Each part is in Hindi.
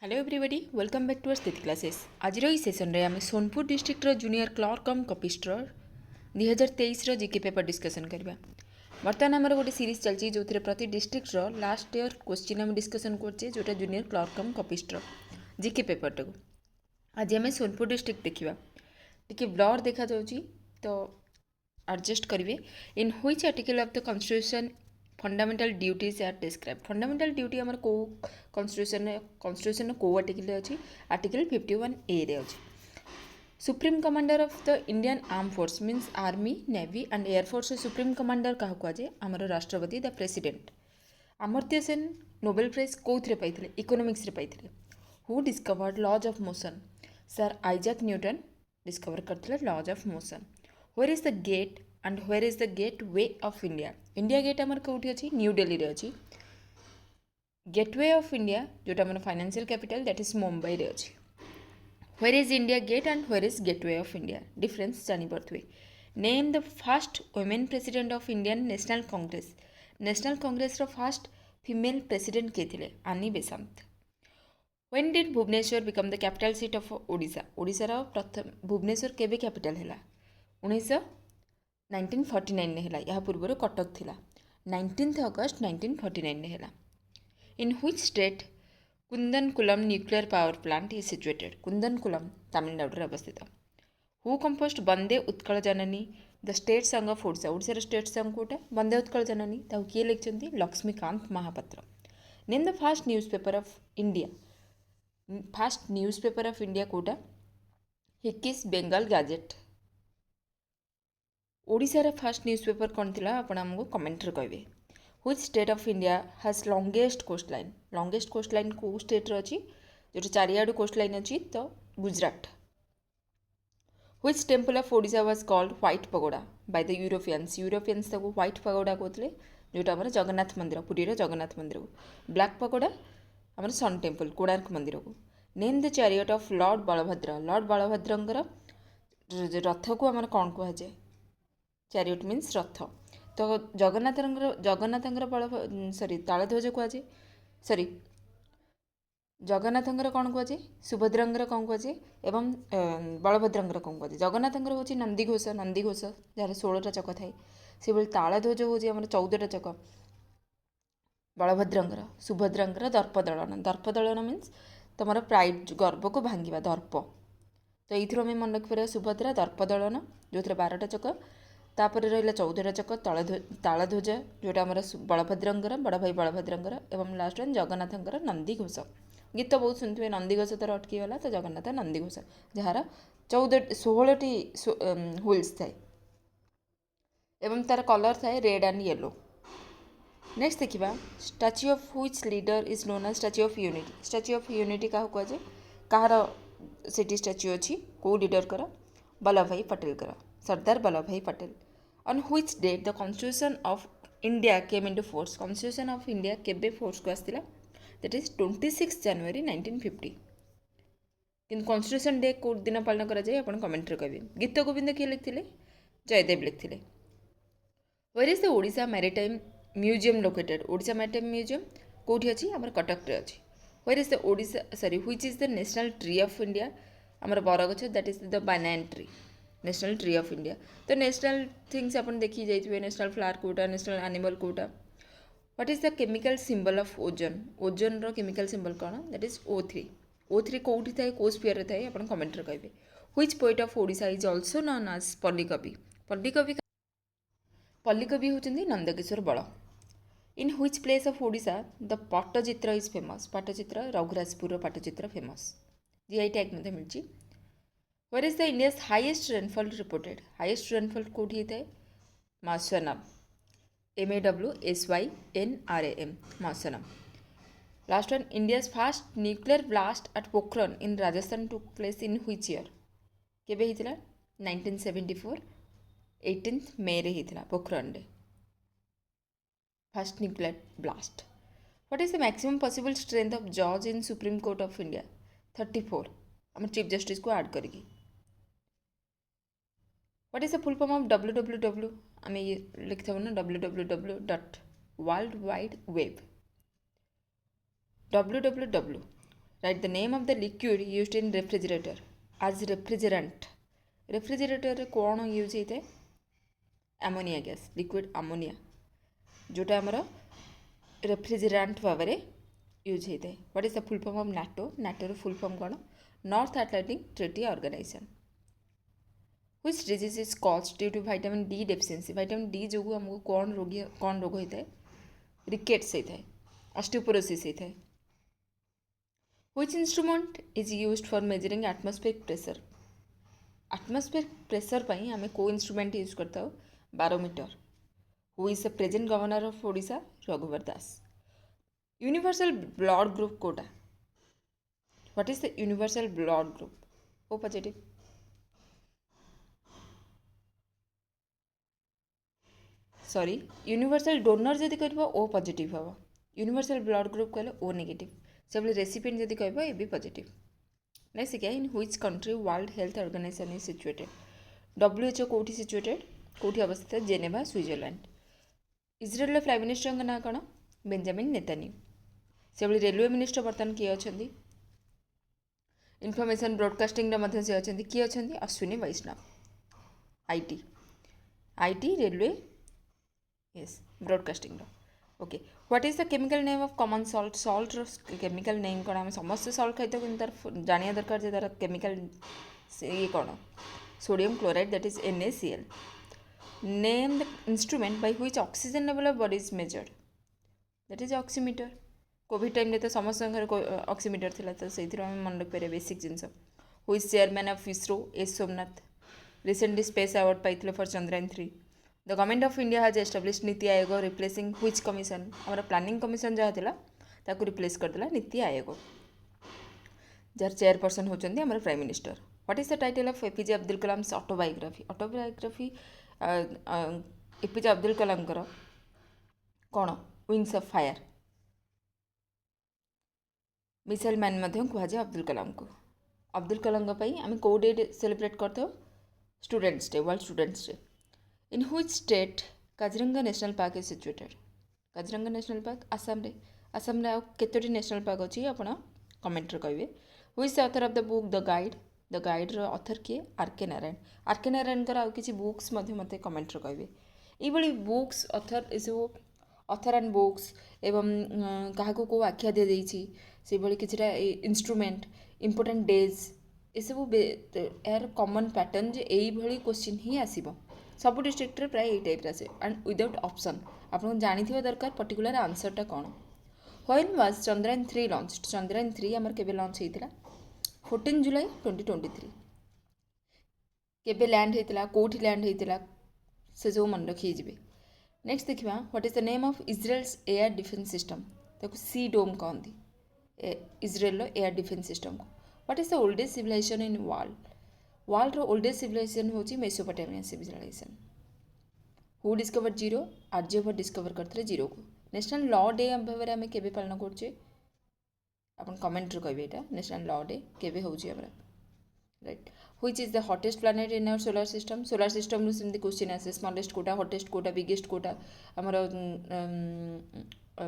Hello everybody welcome back to Sthiti classes आज सेसन रे आम Sonpur district junior clerk cum copyist 2023 GK paper discussion करवा। बर्तमान आमर गोटे सीरीज चलती जो प्रति डिस्ट्रिक्ट लास्ट ईयर क्वेश्चन आम डिस्कसन करचे जोटा junior clerk cum copyist GK paper टाक आज आम सोनपुर डिस्ट्रिक्ट देखा टी ब्लर देखा तो एडजस्ट करेंगे। In which article of the constitution fundamental duties are describe. Fundamental duty आमर को कॉन्स्टिट्यूशन को आर्टिकल अच्छी आर्टिकल 51A रे अच्छी। Supreme commander of the Indian arm force means army navy and air force supreme commander क्या कहुए आमर राष्ट्रपति the president. Amartya Sen Nobel prize कौन पाई इकोनॉमिक्स रे पाई। Who discovered laws of motion sir Isaac Newton discover करते laws of motion. Where is the gate and where is the gateway of India. India gate आमर कौटी अच्छी न्यू दिल्ली रे अच्छी। गेटवे ऑफ इंडिया जोटा आमर financial capital that is Mumbai रे अच्छी। Where is India gate and where is gateway of India difference जानी पड़े। Name the first women president of Indian National Congress. National Congress रो फर्स्ट फीमेल प्रेसिडेंट किए थे Annie Besant. When did Bhubaneswar become the capital seat of Odisha. ओडिशार प्रथम भुवनेश्वर केबे कैपिटल है 1949 है। यह पूर्व कटक थिला 19 अगस्त 1949 है। In which state Kudankulam nuclear power plant is situated. Kudankulam Tamil Nadu अवस्थित। Who composed Vande Utkal Janani the state song of Odisha. ओडिशार स्टेट सॉन्ग कोटा वंदे उत्कल जननी ताकू किए लिखिंट Laxmikant Mohapatra. Name the first newspaper of India. First newspaper of India कोटा हिकिस बेंगल गैजेट। ओडिशार फास्ट न्यूज पेपर कौन थी आप कमेंट रे कहे। Which state of India has longest coast line. Longest coast line को स्टेट अच्छी जो चारियाडू कोस्ट लाइन अच्छी तो Gujarat. Which temple of Odisha was called white pagoda by the Europeans. Europeans ताको व्हाइट पगोड़ा कहते जोटा आम जगन्नाथ मंदिर पुरीर जगन्नाथ मंदिर को। ब्लैक पगोड़ा आम सन टेम्पल कोणार्क मंदिर को। Name the chariot of lord Balabhadra. Lord Balabhadra रथ को आम कौन कहुए चैरियट मीन्स रथ। तो जगन्नाथ बल सरी तालध्वज कहुए सरी जगन्नाथ कौन कहुए सुभद्रा कौन कहुए एवं बलभद्र कौन कहुए। जगन्नाथ हूँ नंदीघोष नंदीघोष जार 16टा चक थाए से भाई तालध्वज हूँ आम 14टा चक। बलभद्र सुभद्रा दर्पदलन। दर्पदलन मीन्स तुम प्राइड गर्व को भांगा दर्प। तो ये आम मन रखिपर सुभद्रा दर्पदलन जो 12टा चक तापर रहा 14टा चक तालध्वज जोटा आम बलभद्र बड़ भाई बलभद्र एवं लास्ट वन जगन्नाथ नंदीघोष। गीत बहुत शुणुवे नंदीघोष तर अटकीगला तो जगन्नाथ नंदीघोष जार 16टी व्हील्स थाए एवं तार कलर थाए रेड एंड येलो। नेक्स्ट देखा statue of which leader is known as statue of unity. Statue of unity क्या कहुए कहार से स्टाच्यू अच्छी कौ लीडर कर वल्लभ भाई पटेल कर Sardar Vallabhbhai Patel. On which date the constitution of India came into force. Constitution of India केबे फोर्स को आसला दैट इज 26 जनवरी 1950। कि कॉन्स्टिट्यूशन डे कौ दिन पालन कर कमेंट कहे। गीत गोविंद किए लिखते जयदेव लिखते। Where is the Odisha maritime museum located. Odisha maritime museum कौटी अच्छी आम कटक रे अच्छी। Where is the Odisha sorry which is the national tree of India आमर बरगछ that is the banyan tree national tree of India. तो नेशनल थिंग्स आप देखी जाइए नेशनल फ्लावर कोटा नेशनल एनिमल कोटा। What is the chemical symbol of ozone. Ozone रो केमिकल सिंबल कौन दैट इज O3। O3 कौटी थाए कौ स्पीयर थाए आप कमेंट रे कहे। Which poet of Odisha is also known as पल्लीकवि। पल्लीकवि होती नंदकिशोर बल। In which place of Odisha the Pattachitra is famous. Pattachitra Raghurajpur Pattachitra famous GI tag milli. Where is the India's highest rainfall reported. Highest rainfall कौटी होता है माउसनम MAWSYNRAM माउसनम। Last one India's first nuclear blast eight Pokhran in Rajasthan took place in which year केबे हितला 1974 18 मे रे हितला पोखरण डे first nuclear blast. What is the maximum possible strength of जज in supreme court of India 34 आम चीफ जस्टिस को ऐड करी। What is the full form of www आम ये लिखा ना www.worldwideweb www write the name of the liquid used in refrigerator आज रेफ्रिजरेंट रेफ्रिजरेटर कौन यूज होता है अमोनिया गैस लिक्विड अमोनिया जोटा आमर रेफ्रिजरेंट भाव में यूज होता है what is the full form of NATO नाटोर फुल फॉर्म कौन north Atlantic treaty organisation which disease is caused due to vitamin D deficiency vitamin D जो हमको कौन रोग होता है रिकेट्स होता है ऑस्टियोपोरोसिस होता है which instrument is used for measuring atmospheric pressure atmospheric pressure पर आम को इंस्ट्रूमेंट यूज करता हो barometer who is the present governor of Odisha Raghubar Das universal blood group कोटा what is the universal blood group O positive sorry universal donor जदि कह ओ पॉजिटिव हम यूनिवर्सल ब्लड ग्रुप कहले ओ नेगेटिव सब रेसिपिएंट जदि कह ए भी पॉजिटिव नेक्स्ट क्या in which country world health organisation is situated WHO कौटी सिचुएटेड कौटी अवस्थित है Geneva Switzerland Israel prime minister ना कौन बेंजामिन नेतान्याहू से रेलवे मिनिस्टर बर्तमान किए अच्छा इनफॉरमेशन ब्रॉडकास्टिंग से अच्छा किए अच्छा Ashwini Vaishnaw IT railway yes broadcasting रो okay what is the chemical name of common salt salt रो केमिकल नेम कौन आम समस्त सॉल्ट खाई तो तार जानिया दरकार जे तार केमिकल ये कौन sodium chloride that is NaCl name the instrument by which oxygen level of body is measured that is oximeter Covid time तो समस्त घर ऑक्सीमीटर थिला तो से मन रखिपारे बेसिक जिनस who is chairman of ISRO S Somnath recently space award पाइथिले for Chandrayaan 3 the government of India has established NITI Aayog replacing which commission हमारा प्लानिंग कमिशन जहाँ थिला ताकू replace करदेला NITI Aayog jar chairperson होचंदी हमारा prime minister what is the title of APJ Abdul Kalam autobiography APJ Abdul Kalam कौन wings of fire missile man कहुए अब्दुल कलाम को अब्दुल कलाम आम कौ डे सेलिब्रेट करते students day world students day in which state Kaziranga national park is situated Kaziranga national park Assam रे केतोटी नेशनल पार्क अच्छी आप कमेंट कहे who is the author of the book the guide row author किए आर के नारायण आउ किसी बुक्स मते कमेंट कहे ये बुक्स ऑथर ये सब ऑथर एंड बुक्स एवं क्या को आख्या दी जाइए से भाई किसी इंस्ट्रूमेंट इंपोर्टेंट डेज ये सब यार कॉमन पैटर्न जे यही क्वेश्चन ही आसब सब डिस्ट्रिक्ट प्राय यही टाइप आसे एंड विदाउट ऑप्शन आपको जानी दरकार पर्टिकुलर आंसरटा कौन when was Chandrayaan 3 launch Chandrayaan 3 आमर केबे लॉन्च होता 14 जुलाई 2023 केबे लैंड होता कौटी लैंड होता से जो मन रखी जी नेक्स्ट देखा what is the name of Israel's air defence system ताको सी डोम कहती इज्राएल एयर डिफेन्स सिस्टम को what is the oldest civilisation in world रो ओल्डेस्ट सिविलाइजेशन होची Mesopotamia civilisation who discover zero Aryabhata discover करते जीरो को नेशनल लॉ डे भाव में आम के पालन करछे आपन कमेंट रे कहबे एटा नेशनल लॉ डे केबे होची हमरा right which is the hottest planet in our solar system नु सिमती क्वेश्चन आसे स्मॉलेस्ट कोटा हॉटेस्ट कोटा बिगेस्ट कोटा हमर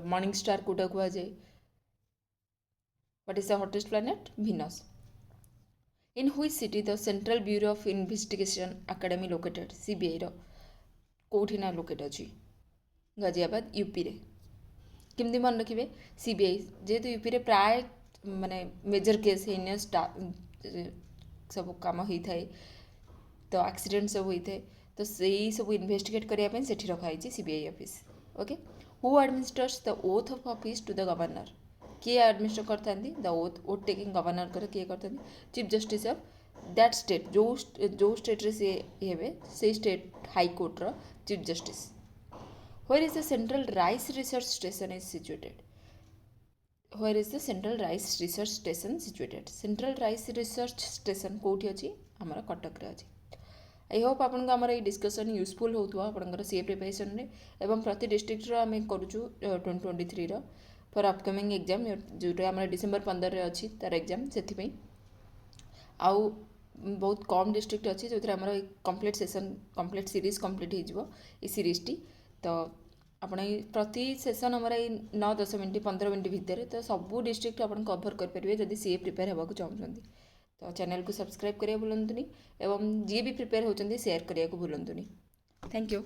मॉर्निंग स्टार कोटा कुआ जाए what is the hottest planet Venus in which city the central bureau of investigation academy located CBI रो कोठी ना लोकेट अच्छी गाजियाबाद यूपी रे केमती मन रखिए CBI जेहेतु यूपी रे प्राय माने मेजर केस है सब कम होता है तो एक्सीडेंट सब होता है तो सही सब इन्वेस्टिगेट करने से रखाई CBI office okay who administers the oath of office to the governor किए एडमिनिस्टर करता द ओथ टेकिंग गवर्नर कर किए करता chief justice of that state जो स्टेट रे से हेबे से स्टेट हाई कोर्ट रो chief justice where is the central rice research station is situated where is the central rice research station situated central rice research station कौटी अच्छी आमर कटक रे अच्छी आई होप आपन को आमर ये डिस्कशन यूजफुल होथुआ आपनकर सीए प्रिपरेशन रे एवं प्रति डिस्ट्रिक्ट रो आमे करूछु 2023 रो फॉर अपकमिंग एग्जाम जोटा आमर डिसेंबर 15 रे अच्छी तार एग्जाम से आउ बहुत कम डिस्ट्रिक्ट अच्छी जो आमर complete session complete series complete हो सीरीज टी तो ଆପଣ ଏଇ ପ୍ରତି ସେସନ୍ ଆମର ଏଇ 9-10 ମିନିଟ୍ 15 ମିନିଟ୍ ଭିତରେ ତ ସବୁ ଡିଷ୍ଟ୍ରିକ୍ଟ ଆପଣ କଭର୍ କରିପାରିବେ ଯଦି ସିଏ ପ୍ରିପେୟାର ହେବାକୁ ଚାହୁଁଛନ୍ତି। ତ ଚ୍ୟାନେଲକୁ ସବସ୍କ୍ରାଇବ୍ କରିବାକୁ ଭୁଲନ୍ତୁନି ଏବଂ ଯିଏ ବି ପ୍ରିପେୟାର ହେଉଛନ୍ତି ସେୟାର କରିବାକୁ ଭୁଲନ୍ତୁନି। Thank you.